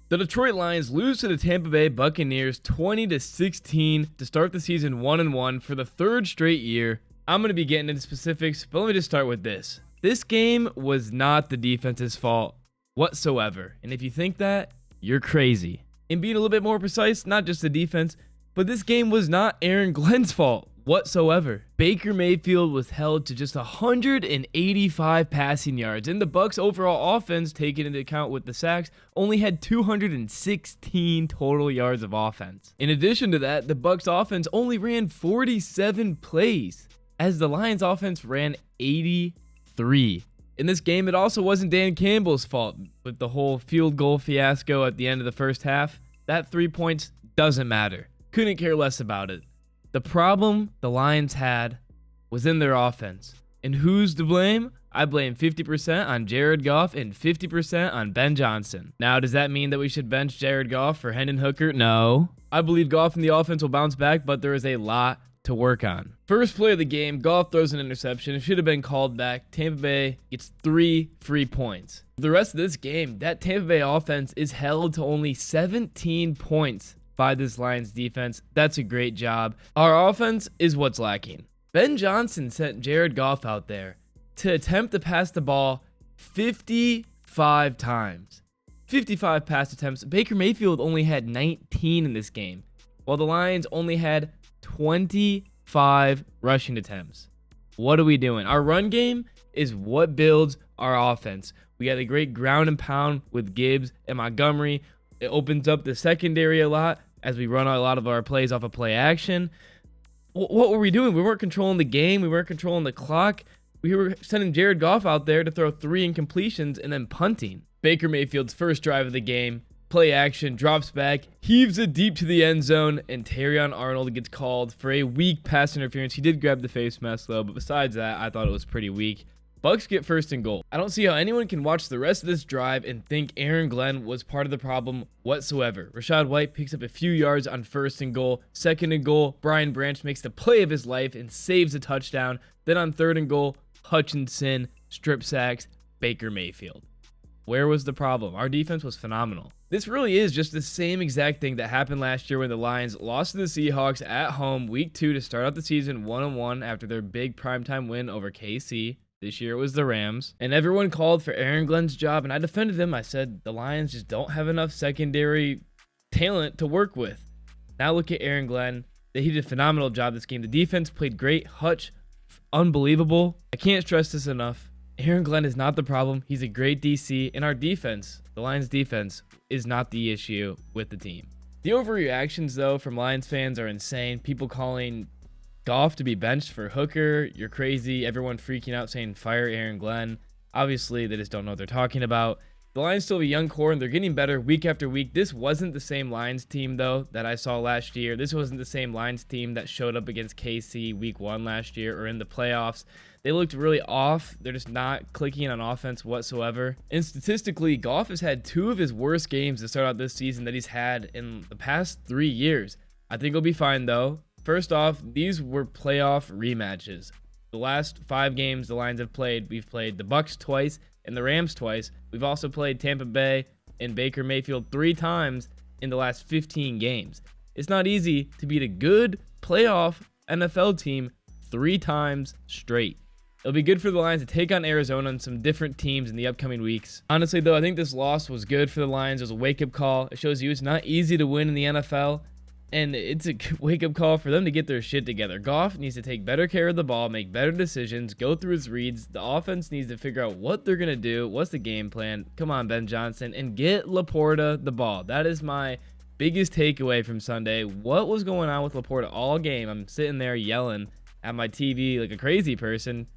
The Detroit Lions lose to the Tampa Bay Buccaneers 20-16 to start the season 1-1 for the third straight year. I'm going to be getting into specifics, but let me just start with this. This game was not the defense's fault whatsoever. And if you think that, you're crazy. And being a little bit more precise, not just the defense, but this game was not Aaron Glenn's fault whatsoever. Baker Mayfield was held to just 185 passing yards, and the Bucs' overall offense, taken into account with the sacks, only had 216 total yards of offense. In addition to that, the Bucs' offense only ran 47 plays, as the Lions' offense ran 83. In this game, it also wasn't Dan Campbell's fault with the whole field goal fiasco at the end of the first half. That 3 points doesn't matter. Couldn't care less about it. The problem the Lions had was in their offense. And who's to blame? I blame 50% on Jared Goff and 50% on Ben Johnson. Now, does that mean that we should bench Jared Goff for Hendon Hooker? No. I believe Goff and the offense will bounce back, but there is a lot to work on. First play of the game, Goff throws an interception. It should have been called back. Tampa Bay gets 3 free points. The rest of this game, that Tampa Bay offense is held to only 17 points by this Lions defense. That's a great job. Our offense is what's lacking. Ben Johnson sent Jared Goff out there to attempt to pass the ball 55 times. 55 pass attempts. Baker Mayfield only had 19 in this game, while the Lions only had 25 rushing attempts. What are we doing? Our run game is what builds our offense. We got a great ground and pound with Gibbs and Montgomery. It opens up the secondary a lot as we run a lot of our plays off of play action. What were we doing? We weren't controlling the game. We weren't controlling the clock. We were sending Jared Goff out there to throw 3 incompletions and then punting. Baker Mayfield's first drive of the game, play action, drops back, heaves it deep to the end zone, and Terrion Arnold gets called for a weak pass interference. He did grab the face mask though, but besides that, I thought it was pretty weak. Bucs get first and goal. I don't see how anyone can watch the rest of this drive and think Aaron Glenn was part of the problem whatsoever. Rashad White picks up a few yards on first and goal. Second and goal, Brian Branch makes the play of his life and saves a touchdown. Then on third and goal, Hutchinson strip sacks Baker Mayfield. Where was the problem? Our defense was phenomenal. This really is just the same exact thing that happened last year when the Lions lost to the Seahawks at home week 2 to start out the season 1-1 after their big primetime win over KC. This year it was the Rams, and everyone called for Aaron Glenn's job, and I defended him. I said the Lions just don't have enough secondary talent to work with. Now look at Aaron Glenn. He did a phenomenal job this game. The defense played great. Hutch, unbelievable. I can't stress this enough. Aaron Glenn is not the problem. He's a great DC, and our defense, the Lions defense, is not the issue with the team. The overreactions, though, from Lions fans are insane. People calling Goff to be benched for Hooker. You're crazy. Everyone freaking out saying fire Aaron Glenn. Obviously, they just don't know what they're talking about. The Lions still have a young core, and they're getting better week after week. This wasn't the same Lions team, though, that I saw last year. This wasn't the same Lions team that showed up against KC week 1 last year or in the playoffs. They looked really off. They're just not clicking on offense whatsoever. And statistically, Goff has had 2 of his worst games to start out this season that he's had in the past 3 years. I think he'll be fine, though. First off, these were playoff rematches. The last 5 games the Lions have played, we've played the Bucs twice and the Rams twice. We've also played Tampa Bay and Baker Mayfield 3 times in the last 15 games. It's not easy to beat a good playoff NFL team 3 times straight. It'll be good for the Lions to take on Arizona and some different teams in the upcoming weeks. Honestly, though, I think this loss was good for the Lions. It was a wake-up call. It shows you it's not easy to win in the NFL. And it's a wake-up call for them to get their shit together. Goff needs to take better care of the ball, make better decisions, go through his reads. The offense needs to figure out what they're going to do, what's the game plan. Come on, Ben Johnson, and get Laporta the ball. That is my biggest takeaway from Sunday. What was going on with Laporta all game? I'm sitting there yelling at my TV like a crazy person,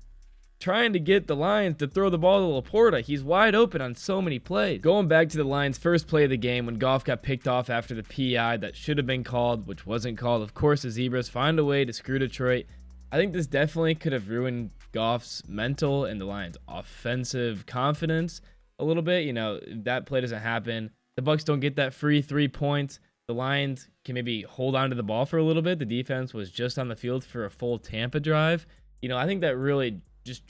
trying to get the Lions to throw the ball to Laporta. He's wide open on so many plays. Going back to the Lions' first play of the game when Goff got picked off after the PI that should have been called, which wasn't called. Of course, the Zebras find a way to screw Detroit. I think this definitely could have ruined Goff's mental and the Lions' offensive confidence a little bit. You know, if that play doesn't happen, the Bucs don't get that free 3 points. The Lions can maybe hold on to the ball for a little bit. The defense was just on the field for a full Tampa drive. You know, I think that really just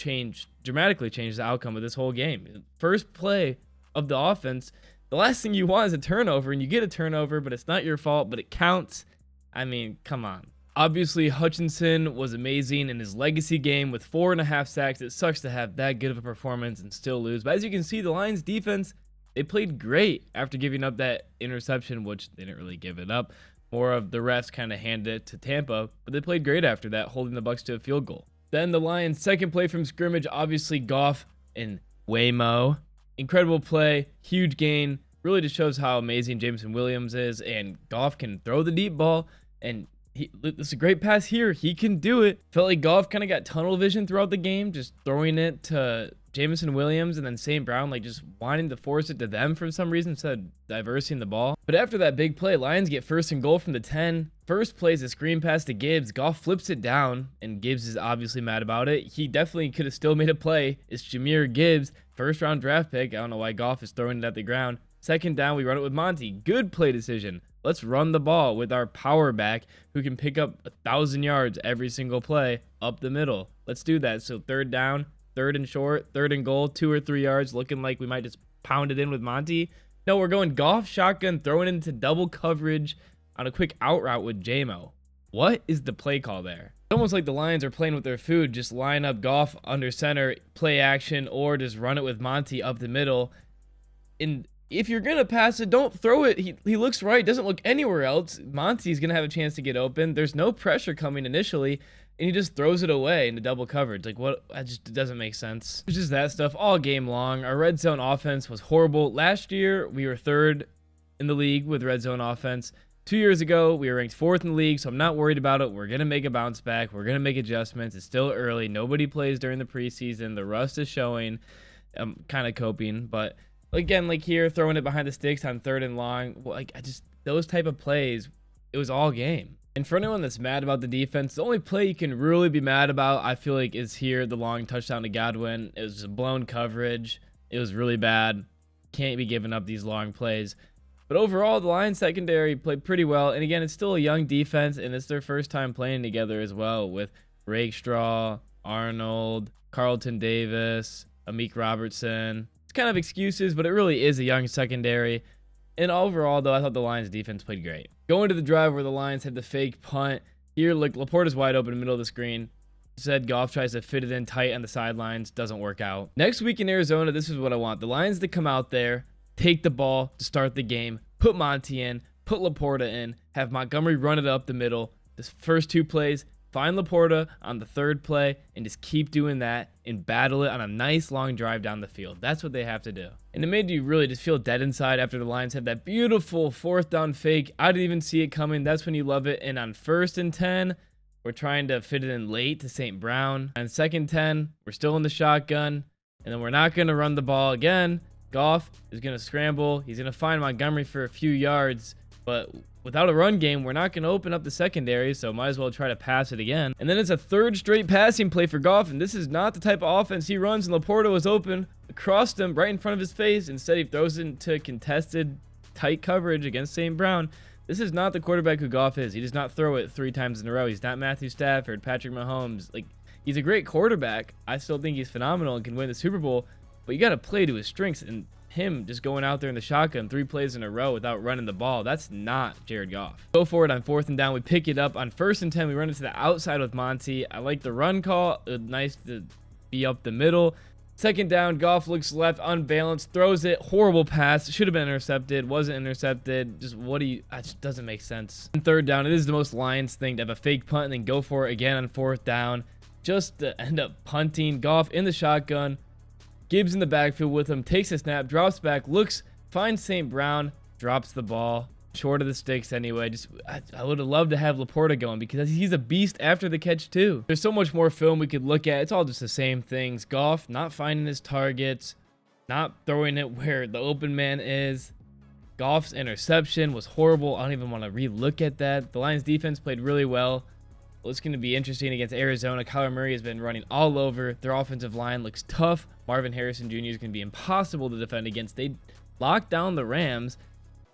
dramatically changed the outcome of this whole game. First play of the offense, The last thing you want is a turnover, and you get a turnover, but it's not your fault, but it counts. I mean, come on. Obviously, Hutchinson was amazing in his legacy game with 4.5 sacks. It sucks to have that good of a performance and still lose. But as you can see, the Lions defense, they played great after giving up that interception, which they didn't really give it up. More of the refs kind of handed it to Tampa, but they played great after that, holding the Bucs to a field goal. Then the Lions' second play from scrimmage, obviously Goff and Waymo. Incredible play, huge gain. Really just shows how amazing Jameson Williams is, and Goff can throw the deep ball, and this is a great pass here. He can do it. Felt like Goff kind of got tunnel vision throughout the game, just throwing it to Jameson Williams and then St. Brown, like just wanting to force it to them for some reason instead of diversing the ball. But after that big play, Lions get first and goal from the 10. First plays a screen pass to Gibbs. Goff flips it down, and Gibbs is obviously mad about it. He definitely could have still made a play. It's Jahmyr Gibbs, first round draft pick. I don't know why Goff is throwing it at the ground. Second down, we run it with Monty. Good play decision. Let's run the ball with our power back who can pick up 1,000 yards every single play up the middle. Let's do that. So third down, third and short, third and goal, 2 or 3 yards, looking like we might just pound it in with Monty. No, we're going Goff shotgun, throwing it into double coverage on a quick out route with JMO. What is the play call there? It's almost like the Lions are playing with their food. Just line up Goff under center, play action, or just run it with Monty up the middle. And if you're going to pass it, don't throw it. He looks right, doesn't look anywhere else. Monty's going to have a chance to get open. There's no pressure coming initially, and he just throws it away into double coverage. Like, what? It doesn't make sense. It's just that stuff all game long. Our red zone offense was horrible. Last year, we were third in the league with red zone offense. 2 years ago, we were ranked fourth in the league, so I'm not worried about it. We're going to make a bounce back. We're going to make adjustments. It's still early. Nobody plays during the preseason. The rust is showing. I'm kind of coping, but again, like here, throwing it behind the sticks on third and long, like those type of plays, it was all game. And for anyone that's mad about the defense, the only play you can really be mad about, I feel like, is here, the long touchdown to Godwin. It was a blown coverage. It was really bad. Can't be giving up these long plays. But overall, the Lions secondary played pretty well. And again, it's still a young defense, and it's their first time playing together as well with Rakestraw, Arnold, Carlton Davis, Amik Robertson. It's kind of excuses, but it really is a young secondary. And overall, though, I thought the Lions defense played great. Going to the drive where the Lions had the fake punt. Here, look, Laporta's wide open in the middle of the screen. Said Goff tries to fit it in tight on the sidelines. Doesn't work out. Next week in Arizona, this is what I want. The Lions to come out there, take the ball to start the game, put Monty in, put Laporta in, have Montgomery run it up the middle. The first 2 plays, find Laporta on the third play, and just keep doing that and battle it on a nice long drive down the field. That's what they have to do. And it made you really just feel dead inside after the Lions had that beautiful 4th down fake. I didn't even see it coming. That's when you love it. And on 1st and 10, we're trying to fit it in late to St. Brown. On 2nd 10, we're still in the shotgun. And then we're not going to run the ball again. Goff is going to scramble. He's going to find Montgomery for a few yards. But without a run game, we're not going to open up the secondary, so might as well try to pass it again. And then it's a 3rd straight passing play for Goff, and this is not the type of offense he runs, and Laporta was open across him right in front of his face. Instead, he throws it into contested tight coverage against St. Brown. This is not the quarterback who Goff is. He does not throw it 3 times in a row. He's not Matthew Stafford, Patrick Mahomes. Like, he's a great quarterback. I still think he's phenomenal and can win the Super Bowl, but you got to play to his strengths, and him just going out there in the shotgun 3 plays in a row without running the ball, that's not Jared Goff. Go for it on 4th and down. We pick it up on 1st and 10. We run it to the outside with Monty. I like the run call. Nice to be up the middle. 2nd down, Goff looks left, unbalanced, throws it. Horrible pass. Should have been intercepted. Wasn't intercepted. Just it just doesn't make sense. And 3rd down, it is the most Lions thing to have a fake punt and then go for it again on 4th down. Just to end up punting. Goff in the shotgun. Gibbs in the backfield with him, takes a snap, drops back, looks, finds St. Brown, drops the ball. Short of the sticks anyway. I would have loved to have Laporta going because he's a beast after the catch too. There's so much more film we could look at. It's all just the same things. Goff not finding his targets, not throwing it where the open man is. Goff's interception was horrible. I don't even want to re-look at that. The Lions defense played really well. Well, it's going to be interesting against Arizona. Kyler Murray has been running all over. Their offensive line looks tough. Marvin Harrison Jr. is going to be impossible to defend against. They locked down the Rams.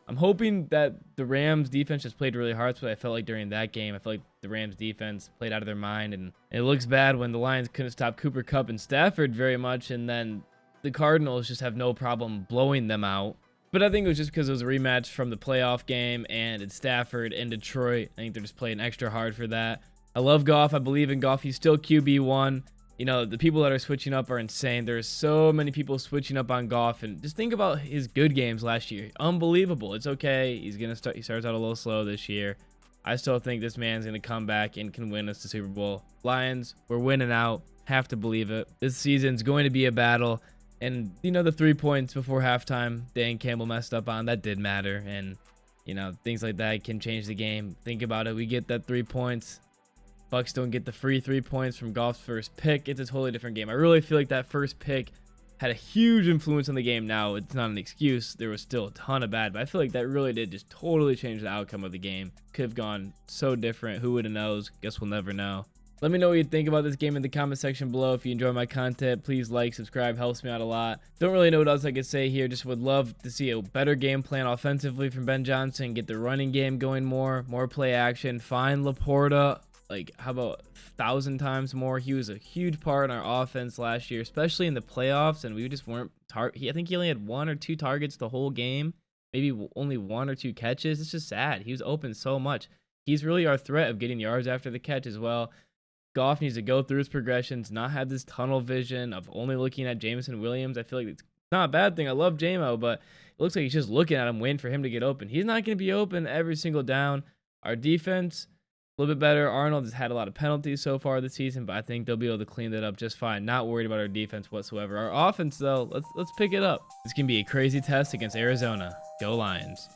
I'm hoping that the Rams defense just played really hard. That's what I felt like during that game. I felt like the Rams defense played out of their mind, and it looks bad when the Lions couldn't stop Cooper Kupp and Stafford very much, and then the Cardinals just have no problem blowing them out. But I think it was just because it was a rematch from the playoff game, and it's Stafford and Detroit. I think they're just playing extra hard for that. I love Goff. I believe in Goff. He's still QB1. You know, the people that are switching up are insane. There's so many people switching up on Goff, and just think about his good games last year. Unbelievable. It's okay. He starts out a little slow this year. I still think this man's going to come back and can win us the Super Bowl. Lions, we're winning out. Have to believe it. This season's going to be a battle. And, you know, the 3 points before halftime, Dan Campbell messed up on, that did matter. And, you know, things like that can change the game. Think about it. We get that 3 points. Bucks don't get the free 3 points from Goff's first pick. It's a totally different game. I really feel like that first pick had a huge influence on the game. Now, it's not an excuse. There was still a ton of bad, but I feel like that really did just totally change the outcome of the game. Could have gone so different. Who would have knows? Guess we'll never know. Let me know what you think about this game in the comment section below. If you enjoy my content, please like, subscribe, helps me out a lot. Don't really know what else I could say here. Just would love to see a better game plan offensively from Ben Johnson. Get the running game going more play action. Find Laporta. Like, how about 1,000 times more? He was a huge part in our offense last year, especially in the playoffs, and we just weren't I think he only had 1 or 2 targets the whole game, maybe only 1 or 2 catches. It's just sad. He was open so much. He's really our threat of getting yards after the catch as well. Goff needs to go through his progressions, not have this tunnel vision of only looking at Jameson Williams. I feel like it's not a bad thing. I love JMO, but it looks like he's just looking at him, waiting for him to get open. He's not going to be open every single down. Our defense, a little bit better. Arnold has had a lot of penalties so far this season, but I think they'll be able to clean that up just fine. Not worried about our defense whatsoever. Our offense, though, let's pick it up. This can be a crazy test against Arizona. Go Lions.